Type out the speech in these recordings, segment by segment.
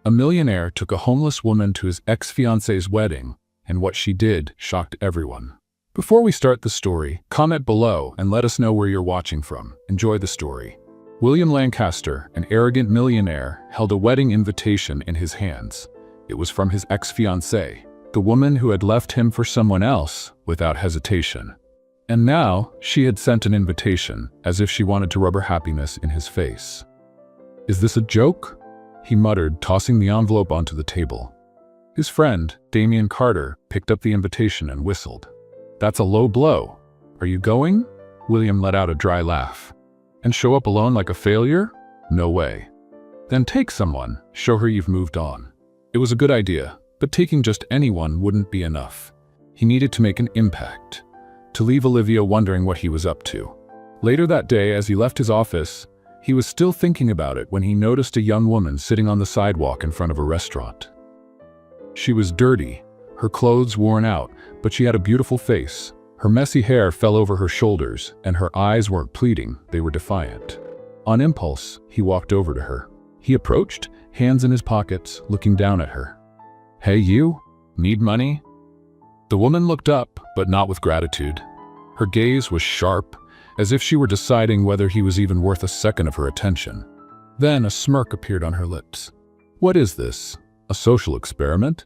A millionaire took a homeless woman to his ex-fiancée's wedding, and what she did shocked everyone. Before we start the story, comment below and let us know where you're watching from. Enjoy the story. William Lancaster, an arrogant millionaire, held a wedding invitation in his hands. It was from his ex-fiancée, the woman who had left him for someone else without hesitation. And now, she had sent an invitation, as if she wanted to rub her happiness in his face. "Is this a joke?" he muttered, tossing the envelope onto the table. His friend, Damien Carter, picked up the invitation and whistled. "That's a low blow. Are you going?" William let out a dry laugh. "And show up alone like a failure? No way." "Then take someone. Show her you've moved on." It was a good idea, but taking just anyone wouldn't be enough. He needed to make an impact, to leave Olivia wondering what he was up to. Later that day, as he left his office, he was still thinking about it when he noticed a young woman sitting on the sidewalk in front of a restaurant. She was dirty, her clothes worn out, but she had a beautiful face. Her messy hair fell over her shoulders, and her eyes weren't pleading, they were defiant. On impulse, he walked over to her. He approached, hands in his pockets, looking down at her. "Hey you, need money?" The woman looked up, but not with gratitude. Her gaze was sharp, as if she were deciding whether he was even worth a second of her attention. Then a smirk appeared on her lips. "What is this? A social experiment?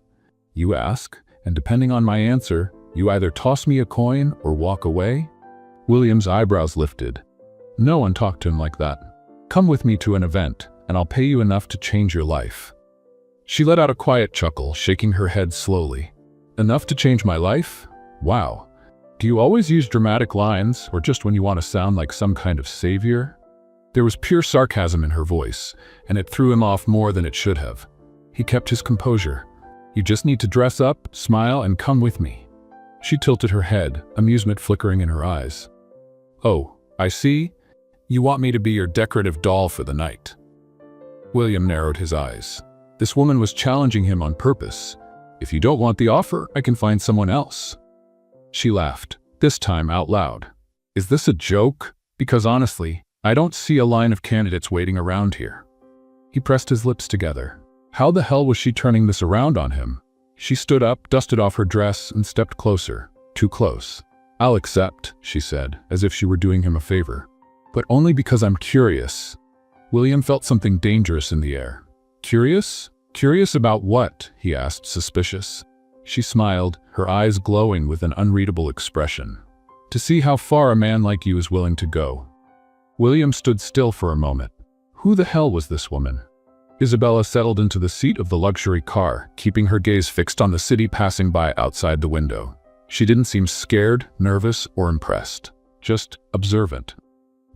You ask, and depending on my answer, you either toss me a coin or walk away?" William's eyebrows lifted. No one talked to him like that. "Come with me to an event, and I'll pay you enough to change your life." She let out a quiet chuckle, shaking her head slowly. "Enough to change my life? Wow. Do you always use dramatic lines, or just when you want to sound like some kind of savior?" There was pure sarcasm in her voice, and it threw him off more than it should have. He kept his composure. "You just need to dress up, smile, and come with me." She tilted her head, amusement flickering in her eyes. "Oh, I see. You want me to be your decorative doll for the night." William narrowed his eyes. This woman was challenging him on purpose. "If you don't want the offer, I can find someone else." She laughed, this time out loud. "Is this a joke? Because honestly, I don't see a line of candidates waiting around here." He pressed his lips together. How the hell was she turning this around on him? She stood up, dusted off her dress, and stepped closer. Too close. "I'll accept," she said, as if she were doing him a favor. "But only because I'm curious." William felt something dangerous in the air. "Curious? Curious about what?" he asked, suspicious. She smiled, her eyes glowing with an unreadable expression. "To see how far a man like you is willing to go." William stood still for a moment. Who the hell was this woman? Isabella settled into the seat of the luxury car, keeping her gaze fixed on the city passing by outside the window. She didn't seem scared, nervous, or impressed. Just observant.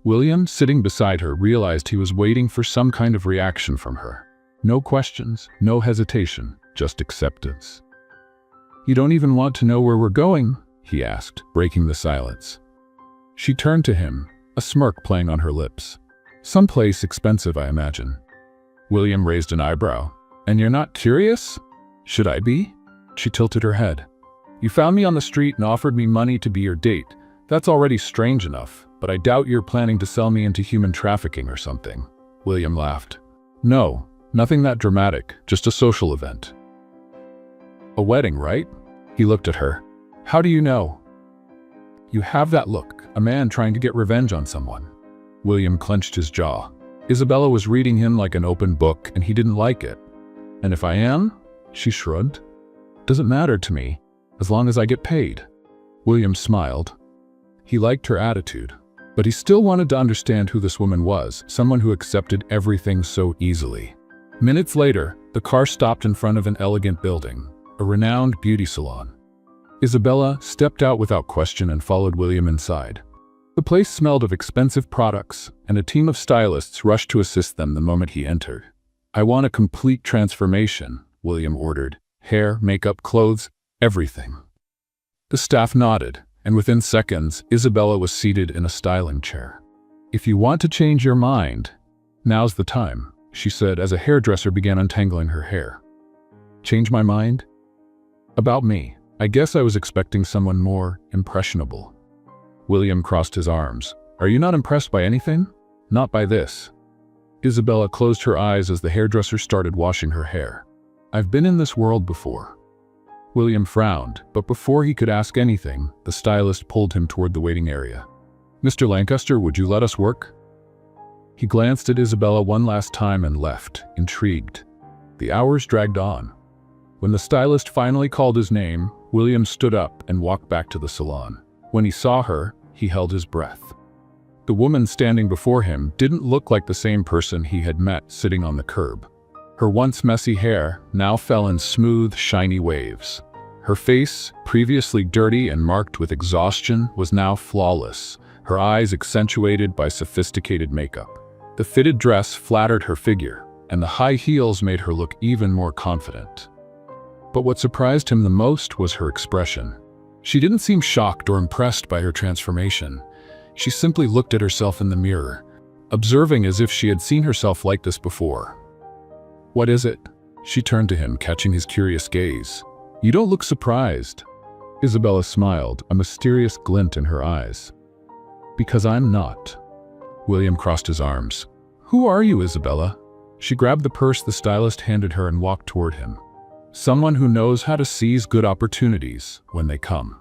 William, sitting beside her, realized he was waiting for some kind of reaction from her. No questions, no hesitation, just acceptance. "You don't even want to know where we're going?" he asked, breaking the silence. She turned to him, a smirk playing on her lips. "Someplace expensive, I imagine." William raised an eyebrow. "And you're not curious?" "Should I be?" She tilted her head. "You found me on the street and offered me money to be your date. That's already strange enough, but I doubt you're planning to sell me into human trafficking or something." William laughed. "No, nothing that dramatic, just a social event." "A wedding, right?" He looked at her. "How do you know?" "You have that look, a man trying to get revenge on someone." William clenched his jaw. Isabella was reading him like an open book, and he didn't like it. "And if I am?" She shrugged. "Doesn't matter to me, as long as I get paid." William smiled. He liked her attitude, but he still wanted to understand who this woman was, someone who accepted everything so easily. Minutes later, the car stopped in front of an elegant building, a renowned beauty salon. Isabella stepped out without question and followed William inside. The place smelled of expensive products, and a team of stylists rushed to assist them the moment he entered. "I want a complete transformation," William ordered. "Hair, makeup, clothes, everything." The staff nodded, and within seconds, Isabella was seated in a styling chair. "If you want to change your mind, now's the time," she said as a hairdresser began untangling her hair. "Change my mind?" "About me. I guess I was expecting someone more impressionable." William crossed his arms. "Are you not impressed by anything?" "Not by this." Isabella closed her eyes as the hairdresser started washing her hair. "I've been in this world before." William frowned, but before he could ask anything, the stylist pulled him toward the waiting area. "Mr. Lancaster, would you let us work?" He glanced at Isabella one last time and left, intrigued. The hours dragged on. When the stylist finally called his name, William stood up and walked back to the salon. When he saw her, he held his breath. The woman standing before him didn't look like the same person he had met sitting on the curb. Her once messy hair now fell in smooth, shiny waves. Her face, previously dirty and marked with exhaustion, was now flawless, her eyes accentuated by sophisticated makeup. The fitted dress flattered her figure, and the high heels made her look even more confident. But what surprised him the most was her expression. She didn't seem shocked or impressed by her transformation. She simply looked at herself in the mirror, observing as if she had seen herself like this before. "What is it?" She turned to him, catching his curious gaze. "You don't look surprised." Isabella smiled, a mysterious glint in her eyes. "Because I'm not." William crossed his arms. "Who are you, Isabella?" She grabbed the purse the stylist handed her and walked toward him. "Someone who knows how to seize good opportunities when they come."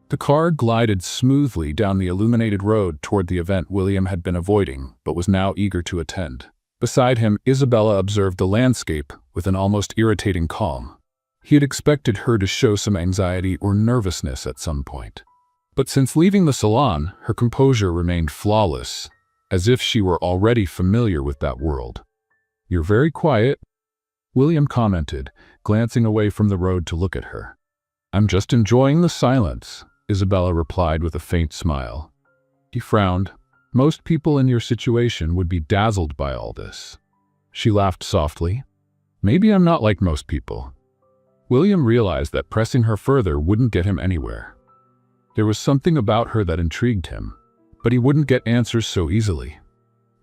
The car glided smoothly down the illuminated road toward the event William had been avoiding, but was now eager to attend. Beside him, Isabella observed the landscape with an almost irritating calm. He had expected her to show some anxiety or nervousness at some point. But since leaving the salon, her composure remained flawless, as if she were already familiar with that world. "You're very quiet," William commented, glancing away from the road to look at her. "I'm just enjoying the silence," Isabella replied with a faint smile. He frowned. "Most people in your situation would be dazzled by all this." She laughed softly. "Maybe I'm not like most people." William realized that pressing her further wouldn't get him anywhere. There was something about her that intrigued him, but he wouldn't get answers so easily.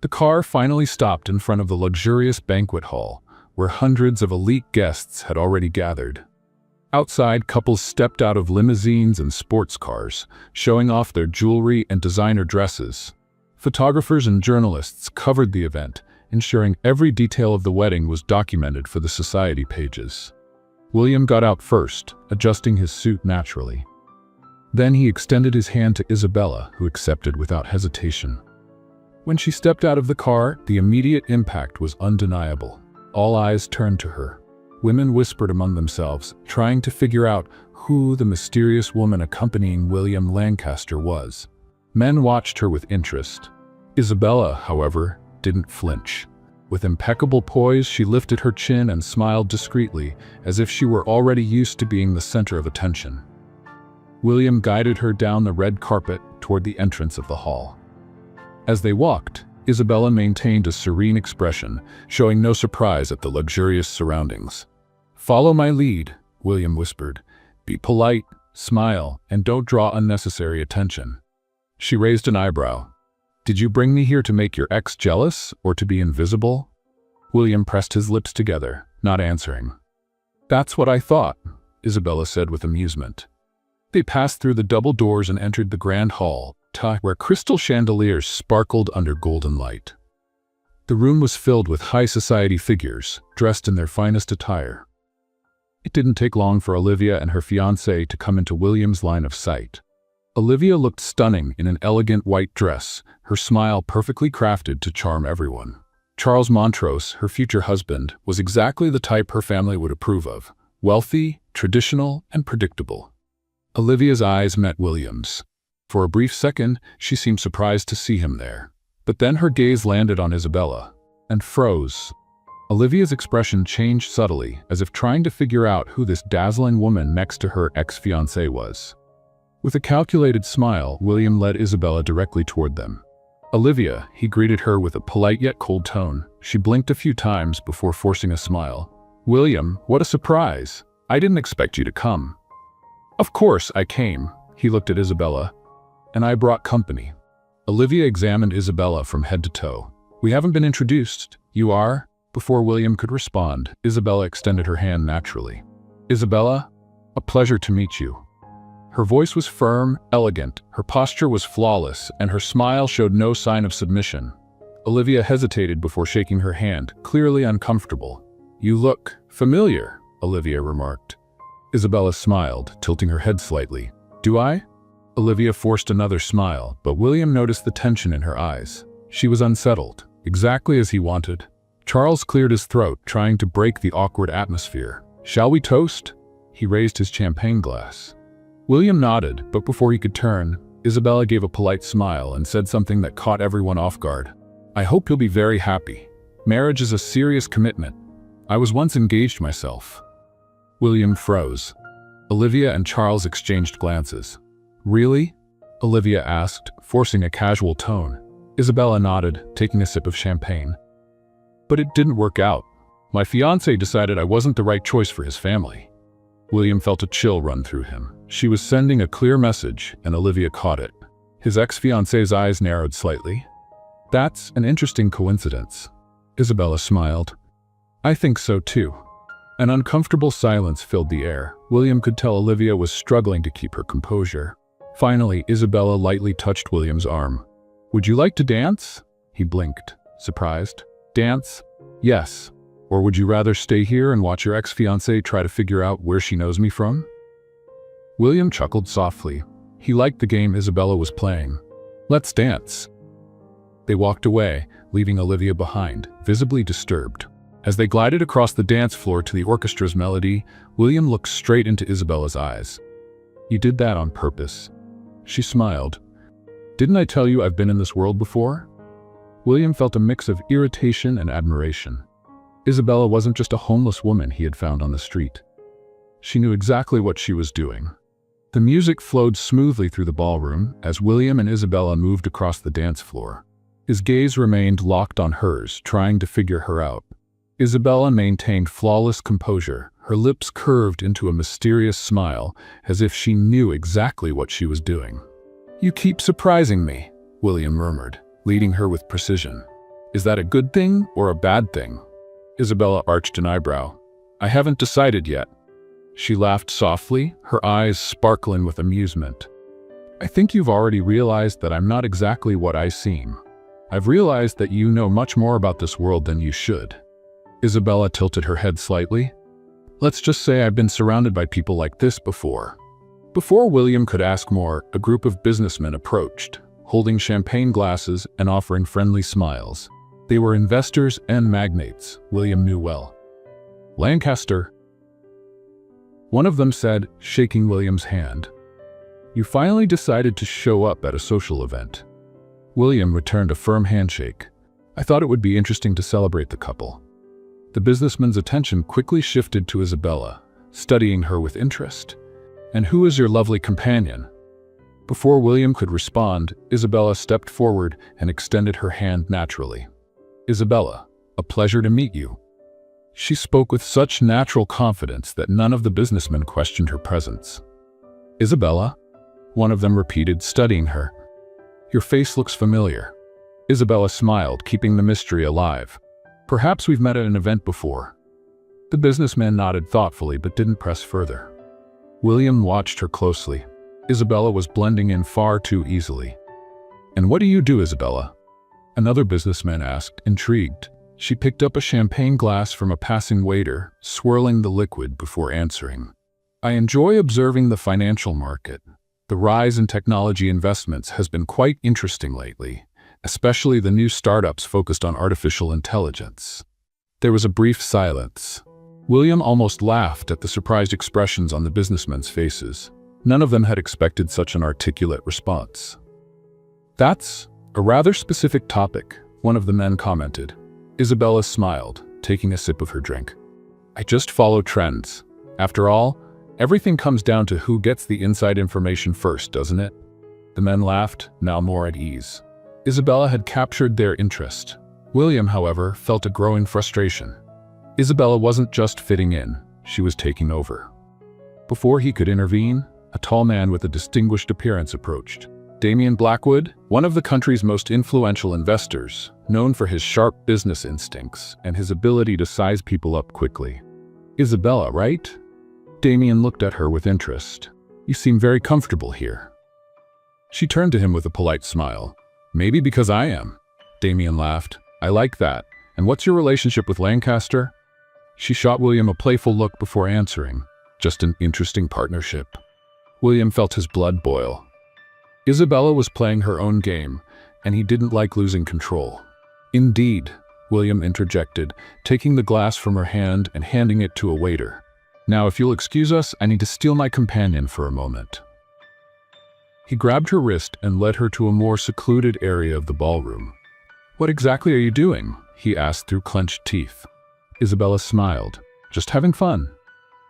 The car finally stopped in front of the luxurious banquet hall, where hundreds of elite guests had already gathered. Outside, couples stepped out of limousines and sports cars, showing off their jewelry and designer dresses. Photographers and journalists covered the event, ensuring every detail of the wedding was documented for the society pages. William got out first, adjusting his suit naturally. Then he extended his hand to Isabella, who accepted without hesitation. When she stepped out of the car, the immediate impact was undeniable. All eyes turned to her. Women whispered among themselves, trying to figure out who the mysterious woman accompanying William Lancaster was. Men watched her with interest. Isabella, however, didn't flinch. With impeccable poise, she lifted her chin and smiled discreetly, as if she were already used to being the center of attention. William guided her down the red carpet toward the entrance of the hall. As they walked, Isabella maintained a serene expression, showing no surprise at the luxurious surroundings. "Follow my lead," William whispered. "Be polite, smile, and don't draw unnecessary attention." She raised an eyebrow. "Did you bring me here to make your ex jealous, or to be invisible?" William pressed his lips together, not answering. "That's what I thought," Isabella said with amusement. They passed through the double doors and entered the grand hall, where crystal chandeliers sparkled under golden light. The room was filled with high society figures, dressed in their finest attire. It didn't take long for Olivia and her fiancé to come into William's line of sight. Olivia looked stunning in an elegant white dress, her smile perfectly crafted to charm everyone. Charles Montrose, her future husband, was exactly the type her family would approve of: wealthy, traditional, and predictable. Olivia's eyes met William's. For a brief second, she seemed surprised to see him there. But then her gaze landed on Isabella, and froze. Olivia's expression changed subtly, as if trying to figure out who this dazzling woman next to her ex-fiancé was. With a calculated smile, William led Isabella directly toward them. "Olivia," he greeted her with a polite yet cold tone. She blinked a few times before forcing a smile. "William, what a surprise! I didn't expect you to come." "Of course I came," he looked at Isabella. "And I brought company." Olivia examined Isabella from head to toe. "We haven't been introduced. You are?" Before William could respond, Isabella extended her hand naturally. "Isabella, a pleasure to meet you." Her voice was firm, elegant, her posture was flawless, and her smile showed no sign of submission. Olivia hesitated before shaking her hand, clearly uncomfortable. "You look familiar," Olivia remarked. Isabella smiled, tilting her head slightly. "Do I?" Olivia forced another smile, but William noticed the tension in her eyes. She was unsettled, exactly as he wanted. Charles cleared his throat, trying to break the awkward atmosphere. "Shall we toast?" He raised his champagne glass. William nodded, but before he could turn, Isabella gave a polite smile and said something that caught everyone off guard. "I hope you'll be very happy. Marriage is a serious commitment. I was once engaged myself." William froze. Olivia and Charles exchanged glances. "Really?" Olivia asked, forcing a casual tone. Isabella nodded, taking a sip of champagne. "But it didn't work out. My fiancé decided I wasn't the right choice for his family." William felt a chill run through him. She was sending a clear message, and Olivia caught it. His ex-fiancé's eyes narrowed slightly. "That's an interesting coincidence." Isabella smiled. "I think so too." An uncomfortable silence filled the air. William could tell Olivia was struggling to keep her composure. Finally, Isabella lightly touched William's arm. "Would you like to dance?" He blinked, surprised. "Dance? Yes. Or would you rather stay here and watch your ex-fiancée try to figure out where she knows me from?" William chuckled softly. He liked the game Isabella was playing. "Let's dance." They walked away, leaving Olivia behind, visibly disturbed. As they glided across the dance floor to the orchestra's melody, William looked straight into Isabella's eyes. "You did that on purpose." She smiled. "Didn't I tell you I've been in this world before?" William felt a mix of irritation and admiration. Isabella wasn't just a homeless woman he had found on the street. She knew exactly what she was doing. The music flowed smoothly through the ballroom as William and Isabella moved across the dance floor. His gaze remained locked on hers, trying to figure her out. Isabella maintained flawless composure, her lips curved into a mysterious smile, as if she knew exactly what she was doing. "You keep surprising me," William murmured, leading her with precision. "Is that a good thing or a bad thing?" Isabella arched an eyebrow. "I haven't decided yet." She laughed softly, her eyes sparkling with amusement. "I think you've already realized that I'm not exactly what I seem. I've realized that you know much more about this world than you should." Isabella tilted her head slightly. "Let's just say I've been surrounded by people like this before." Before William could ask more, a group of businessmen approached, holding champagne glasses and offering friendly smiles. They were investors and magnates, William knew well. "Lancaster," one of them said, shaking William's hand. "You finally decided to show up at a social event." William returned a firm handshake. "I thought it would be interesting to celebrate the couple." The businessman's attention quickly shifted to Isabella, studying her with interest. "And who is your lovely companion?" Before William could respond, Isabella stepped forward and extended her hand naturally. "Isabella, a pleasure to meet you." She spoke with such natural confidence that none of the businessmen questioned her presence. "Isabella?" one of them repeated, studying her. "Your face looks familiar." Isabella smiled, keeping the mystery alive. "Perhaps we've met at an event before." The businessman nodded thoughtfully but didn't press further. William watched her closely. Isabella was blending in far too easily. "And what do you do, Isabella?" Another businessman asked, intrigued. She picked up a champagne glass from a passing waiter, swirling the liquid before answering. "I enjoy observing the financial market. The rise in technology investments has been quite interesting lately, especially the new startups focused on artificial intelligence." There was a brief silence. William almost laughed at the surprised expressions on the businessmen's faces. None of them had expected such an articulate response. "That's a rather specific topic," one of the men commented. Isabella smiled, taking a sip of her drink. "I just follow trends. After all, everything comes down to who gets the inside information first, doesn't it?" The men laughed, now more at ease. Isabella had captured their interest. William, however, felt a growing frustration. Isabella wasn't just fitting in, she was taking over. Before he could intervene, a tall man with a distinguished appearance approached. Damian Blackwood, one of the country's most influential investors, known for his sharp business instincts and his ability to size people up quickly. "Isabella, right?" Damian looked at her with interest. "You seem very comfortable here." She turned to him with a polite smile. "Maybe because I am. Damien laughed. I like that. And what's your relationship with Lancaster? She shot William a playful look before answering. Just an interesting partnership. William felt his blood boil. Isabella was playing her own game, and he didn't like losing control. Indeed, William interjected, taking the glass from her hand and handing it to a waiter. Now, if you'll excuse us, I need to steal my companion for a moment. He grabbed her wrist and led her to a more secluded area of the ballroom. What exactly are you doing? He asked through clenched teeth. Isabella smiled. Just having fun.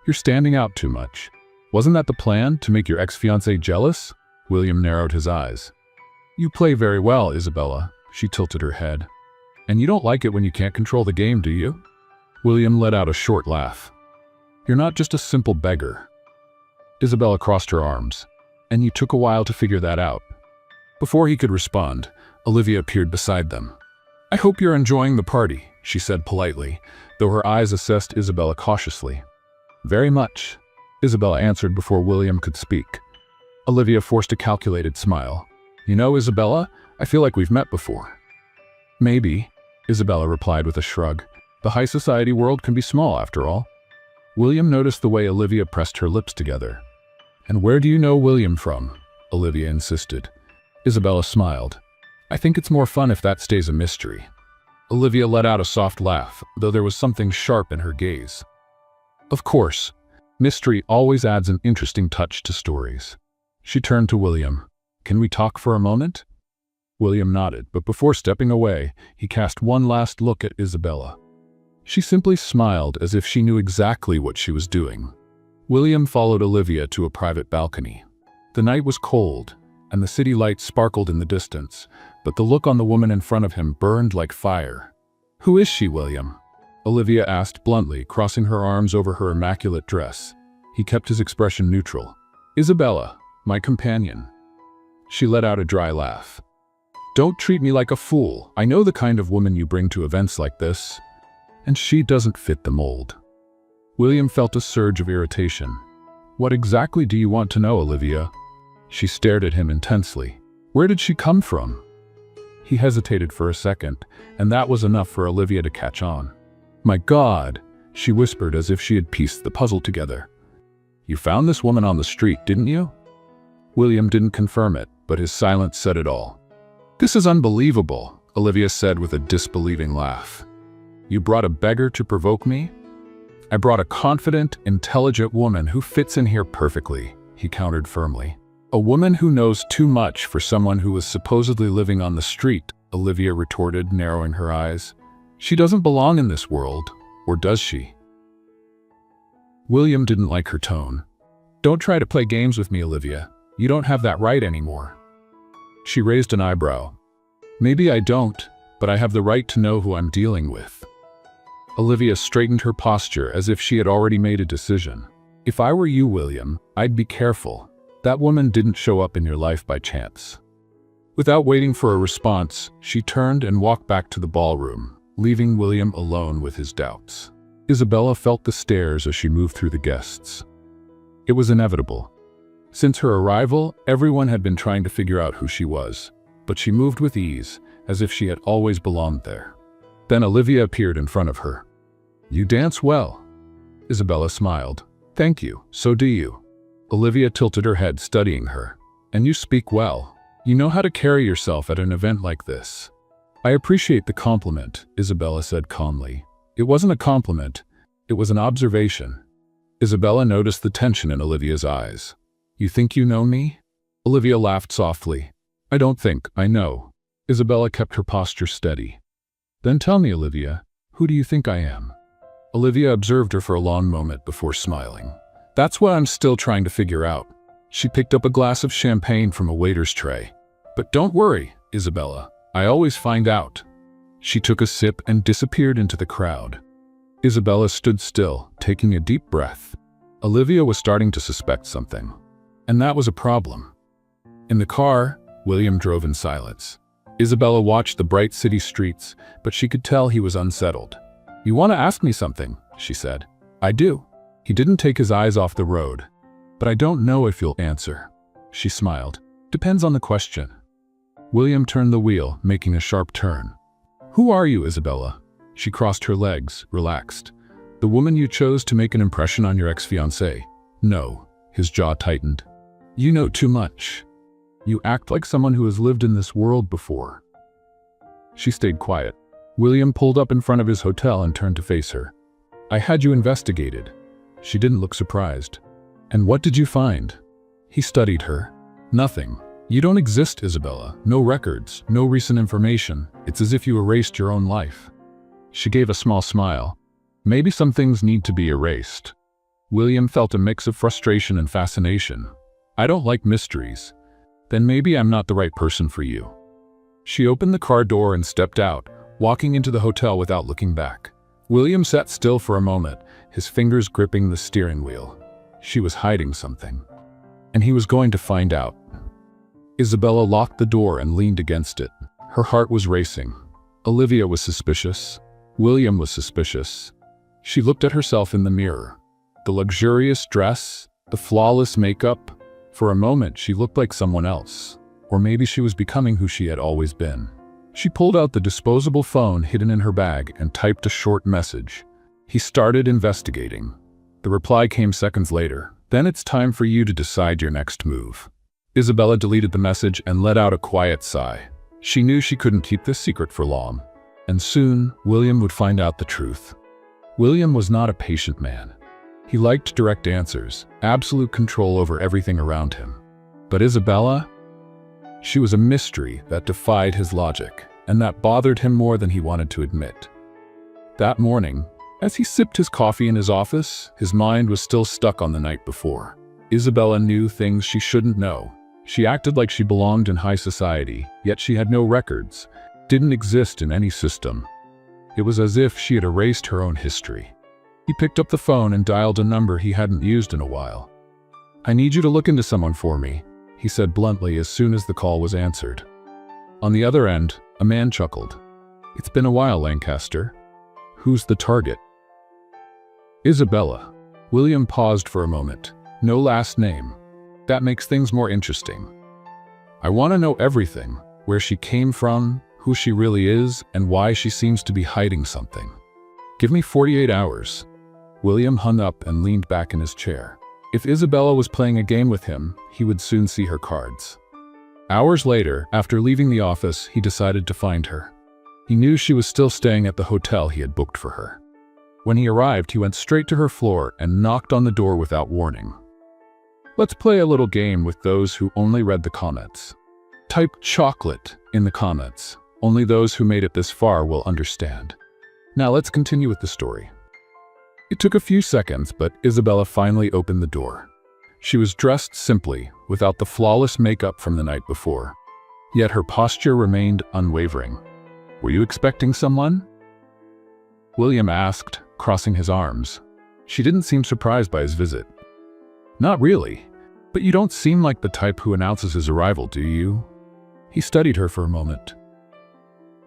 You're standing out too much. Wasn't that the plan, to make your ex-fiancée jealous? William narrowed his eyes. You play very well, Isabella. She tilted her head. And you don't like it when you can't control the game, do you? William let out a short laugh. You're not just a simple beggar. Isabella crossed her arms. And you took a while to figure that out. Before he could respond, Olivia appeared beside them. I hope you're enjoying the party, she said politely, though her eyes assessed Isabella cautiously. Very much, Isabella answered before William could speak. Olivia forced a calculated smile. You know, Isabella, I feel like we've met before. Maybe, Isabella replied with a shrug. The high society world can be small, after all. William noticed the way Olivia pressed her lips together. And where do you know William from? Olivia insisted. Isabella smiled. I think it's more fun if that stays a mystery. Olivia let out a soft laugh, though there was something sharp in her gaze. Of course, mystery always adds an interesting touch to stories. She turned to William. Can we talk for a moment? William nodded, but before stepping away, he cast one last look at Isabella. She simply smiled as if she knew exactly what she was doing. William followed Olivia to a private balcony. The night was cold, and the city lights sparkled in the distance, but the look on the woman in front of him burned like fire. Who is she, William? Olivia asked bluntly, crossing her arms over her immaculate dress. He kept his expression neutral. Isabella, my companion. She let out a dry laugh. Don't treat me like a fool. I know the kind of woman you bring to events like this. And she doesn't fit the mold. William felt a surge of irritation. What exactly do you want to know, Olivia? She stared at him intensely. Where did she come from? He hesitated for a second, and that was enough for Olivia to catch on. My God, she whispered as if she had pieced the puzzle together. You found this woman on the street, didn't you? William didn't confirm it, but his silence said it all. This is unbelievable, Olivia said with a disbelieving laugh. You brought a beggar to provoke me? I brought a confident, intelligent woman who fits in here perfectly, he countered firmly. A woman who knows too much for someone who was supposedly living on the street, Olivia retorted, narrowing her eyes. She doesn't belong in this world, or does she? William didn't like her tone. Don't try to play games with me, Olivia. You don't have that right anymore. She raised an eyebrow. Maybe I don't, but I have the right to know who I'm dealing with. Olivia straightened her posture as if she had already made a decision. If I were you, William, I'd be careful. That woman didn't show up in your life by chance. Without waiting for a response, she turned and walked back to the ballroom, leaving William alone with his doubts. Isabella felt the stares as she moved through the guests. It was inevitable. Since her arrival, everyone had been trying to figure out who she was, but she moved with ease, as if she had always belonged there. Then Olivia appeared in front of her. You dance well. Isabella smiled. Thank you, so do you. Olivia tilted her head, studying her. And you speak well. You know how to carry yourself at an event like this. I appreciate the compliment, Isabella said calmly. It wasn't a compliment, it was an observation. Isabella noticed the tension in Olivia's eyes. You think you know me? Olivia laughed softly. I don't think, I know. Isabella kept her posture steady. Then tell me, Olivia, who do you think I am? Olivia observed her for a long moment before smiling. That's what I'm still trying to figure out. She picked up a glass of champagne from a waiter's tray. But don't worry, Isabella, I always find out. She took a sip and disappeared into the crowd. Isabella stood still, taking a deep breath. Olivia was starting to suspect something. And that was a problem. In the car, William drove in silence. Isabella watched the bright city streets, but she could tell he was unsettled. You want to ask me something, she said. I do. He didn't take his eyes off the road. But I don't know if you'll answer. She smiled. Depends on the question. William turned the wheel, making a sharp turn. Who are you, Isabella? She crossed her legs, relaxed. The woman you chose to make an impression on your ex-fiancée. No, his jaw tightened. You know too much. You act like someone who has lived in this world before. She stayed quiet. William pulled up in front of his hotel and turned to face her. I had you investigated. She didn't look surprised. And what did you find? He studied her. Nothing. You don't exist, Isabella. No records, no recent information. It's as if you erased your own life. She gave a small smile. Maybe some things need to be erased. William felt a mix of frustration and fascination. I don't like mysteries. Then maybe I'm not the right person for you. She opened the car door and stepped out, walking into the hotel without looking back. William sat still for a moment, his fingers gripping the steering wheel. She was hiding something. And he was going to find out. Isabella locked the door and leaned against it. Her heart was racing. Olivia was suspicious. William was suspicious. She looked at herself in the mirror. The luxurious dress, the flawless makeup. For a moment, she looked like someone else. Or maybe she was becoming who she had always been. She pulled out the disposable phone hidden in her bag and typed a short message. He started investigating. The reply came seconds later. Then it's time for you to decide your next move. Isabella deleted the message and let out a quiet sigh. She knew she couldn't keep this secret for long. And soon, William would find out the truth. William was not a patient man. He liked direct answers, absolute control over everything around him. But Isabella? She was a mystery that defied his logic, and that bothered him more than he wanted to admit. That morning, as he sipped his coffee in his office, his mind was still stuck on the night before. Isabella knew things she shouldn't know. She acted like she belonged in high society, yet she had no records, didn't exist in any system. It was as if she had erased her own history. He picked up the phone and dialed a number he hadn't used in a while. I need you to look into someone for me, he said bluntly as soon as the call was answered. On the other end, a man chuckled. It's been a while, Lancaster. Who's the target? Isabella. William paused for a moment. No last name. That makes things more interesting. I want to know everything. Where she came from, who she really is, and why she seems to be hiding something. Give me 48 hours. William hung up and leaned back in his chair. If Isabella was playing a game with him, he would soon see her cards. Hours later, after leaving the office, he decided to find her. He knew she was still staying at the hotel he had booked for her. When he arrived, he went straight to her floor and knocked on the door without warning. Let's play a little game with those who only read the comments. Type chocolate in the comments. Only those who made it this far will understand. Now let's continue with the story. It took a few seconds, but Isabella finally opened the door. She was dressed simply, without the flawless makeup from the night before. Yet her posture remained unwavering. Were you expecting someone? William asked, crossing his arms. She didn't seem surprised by his visit. Not really, but you don't seem like the type who announces his arrival, do you? He studied her for a moment.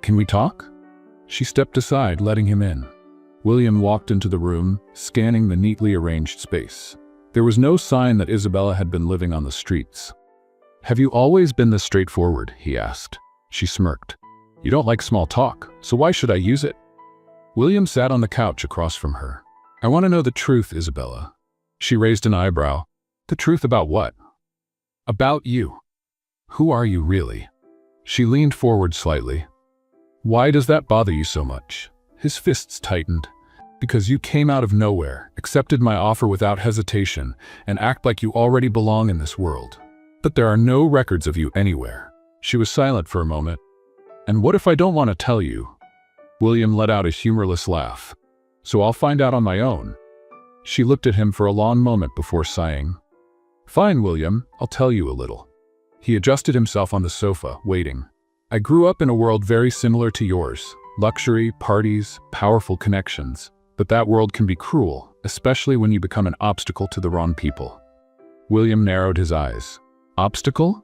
Can we talk? She stepped aside, letting him in. William walked into the room, scanning the neatly arranged space. There was no sign that Isabella had been living on the streets. Have you always been this straightforward? He asked. She smirked. You don't like small talk, so why should I use it? William sat on the couch across from her. I want to know the truth, Isabella. She raised an eyebrow. The truth about what? About you. Who are you really? She leaned forward slightly. Why does that bother you so much? His fists tightened. Because you came out of nowhere, accepted my offer without hesitation, and act like you already belong in this world. But there are no records of you anywhere. She was silent for a moment. And what if I don't want to tell you? William let out a humorless laugh. So I'll find out on my own. She looked at him for a long moment before sighing. Fine, William, I'll tell you a little. He adjusted himself on the sofa, waiting. I grew up in a world very similar to yours. Luxury, parties, powerful connections. But that world can be cruel, especially when you become an obstacle to the wrong people. William narrowed his eyes. Obstacle?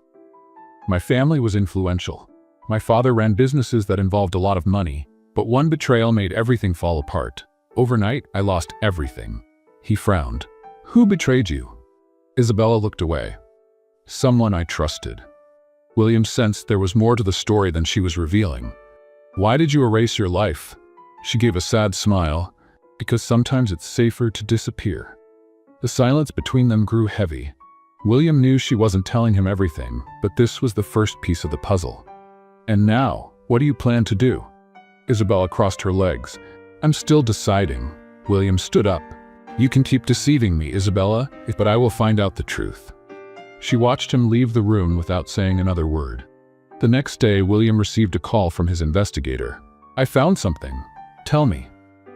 My family was influential. My father ran businesses that involved a lot of money, but one betrayal made everything fall apart. Overnight, I lost everything. He frowned. Who betrayed you? Isabella looked away. Someone I trusted. William sensed there was more to the story than she was revealing. Why did you erase your life? She gave a sad smile. Because sometimes it's safer to disappear. The silence between them grew heavy. William knew she wasn't telling him everything, but this was the first piece of the puzzle. And now, what do you plan to do? Isabella crossed her legs. I'm still deciding. William stood up. You can keep deceiving me, Isabella, but I will find out the truth. She watched him leave the room without saying another word. The next day, William received a call from his investigator. I found something. Tell me.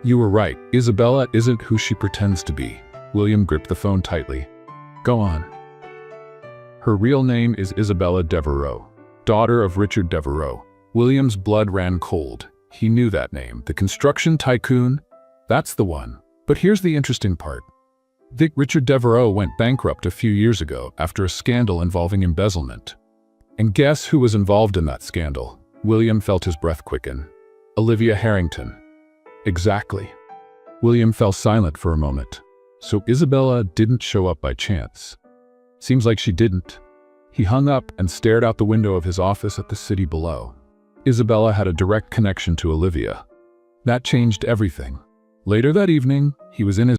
You were right. Isabella isn't who she pretends to be. William gripped the phone tightly. Go on. Her real name is Isabella Devereaux, daughter of Richard Devereaux. William's blood ran cold. He knew that name. The construction tycoon? That's the one. But here's the interesting part. Richard Devereaux went bankrupt a few years ago after a scandal involving embezzlement. And guess who was involved in that scandal? William felt his breath quicken. Olivia Harrington. Exactly. William fell silent for a moment. So Isabella didn't show up by chance. Seems like she didn't. He hung up and stared out the window of his office at the city below. Isabella had a direct connection to Olivia. That changed everything. Later that evening, he was in his